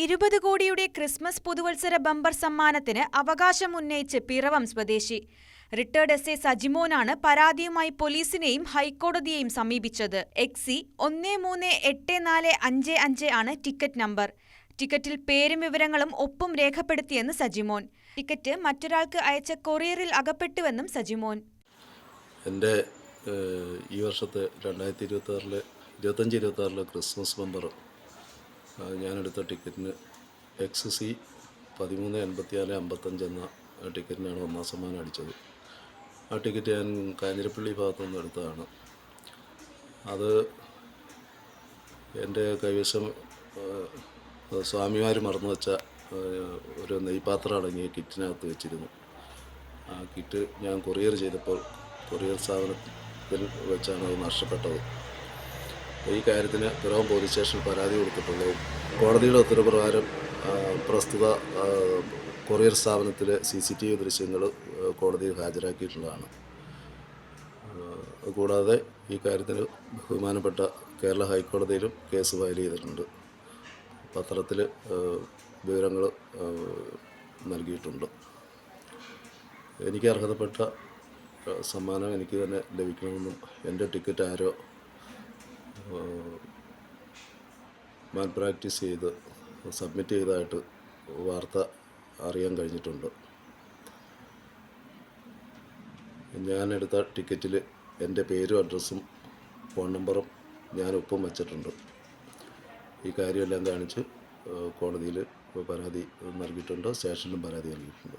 20 കോടിയുടെ ക്രിസ്മസ് പുതുവത്സര ബമ്പർ സമ്മാനത്തിന് അവകാശമുന്നയിച്ച് പിറവം സ്വദേശി. റിട്ടയർഡ് എസ്.ഐ സജിമോനാണ് പരാതിയുമായി പോലീസിനെയും ഹൈക്കോടതിയെയും സമീപിച്ചത്. XC 138455 ആണ് ടിക്കറ്റ് നമ്പർ. ടിക്കറ്റിൽ പേരും വിവരങ്ങളും ഒപ്പും രേഖപ്പെടുത്തിയെന്ന് സജിമോൻ. ടിക്കറ്റ് മറ്റൊരാൾക്ക് അയച്ച കൊറിയറിൽ അകപ്പെട്ടുവെന്നും സജിമോൻ. എൻ്റെ ഈ വർഷത്തെ 2025-26 ക്രിസ്മസ് ബമ്പർ ഞാനെടുത്ത ടിക്കറ്റിന് XC 138455 എന്ന ടിക്കറ്റിനാണ് ഒന്നാം സമ്മാനം അടിച്ചത്. ആ ടിക്കറ്റ് ഞാൻ കാഞ്ഞിരപ്പള്ളി ഭാഗത്തു നിന്ന് എടുത്തതാണ്. അത് എൻ്റെ കൈവശം സ്വാമിമാർ മറന്നു വച്ച ഒരു നെയ്പാത്രം അടങ്ങിയ കിറ്റിനകത്ത് വെച്ചിരുന്നു. ആ കിറ്റ് ഞാൻ കൊറിയർ ചെയ്തപ്പോൾ കൊറിയർ സ്ഥാപനത്തിൽ വെച്ചാണ് അത് നഷ്ടപ്പെട്ടത്. ഈ കാര്യത്തിന് പിറവം പോലീസ് സ്റ്റേഷനിൽ പരാതി കൊടുത്തിട്ടുള്ളതും കോടതിയുടെ ഉത്തരവുപ്രകാരം പ്രസ്തുത കൊറിയർ സ്ഥാപനത്തിലെ CCTV ദൃശ്യങ്ങൾ കോടതിയിൽ ഹാജരാക്കിയിട്ടുള്ളതാണ്. കൂടാതെ ഈ കാര്യത്തിന് ബഹുമാനപ്പെട്ട കേരള ഹൈക്കോടതിയിലും കേസ് ഫയൽ ചെയ്തിട്ടുണ്ട്. പത്രത്തിൽ വിവരങ്ങൾ നൽകിയിട്ടുണ്ട്. എനിക്ക് അർഹതപ്പെട്ട സമ്മാനം എനിക്ക് തന്നെ ലഭിക്കണമെന്നും എൻ്റെ ടിക്കറ്റ് ആരോ മാൽ പ്രാക്ടീസ് ചെയ്ത് സബ്മിറ്റ് ചെയ്തതായിട്ട് വാർത്ത അറിയാൻ കഴിഞ്ഞിട്ടുണ്ട്. ഞാനെടുത്ത ടിക്കറ്റിൽ എൻ്റെ പേരും അഡ്രസ്സും ഫോൺ നമ്പറും ഞാൻ ഒപ്പം വച്ചിട്ടുണ്ട്. ഈ കാര്യമെല്ലാം കാണിച്ച് കോടതിയിൽ പരാതി നൽകിയിട്ടുണ്ട്, സ്റ്റേഷനിലും പരാതി നൽകിയിട്ടുണ്ട്.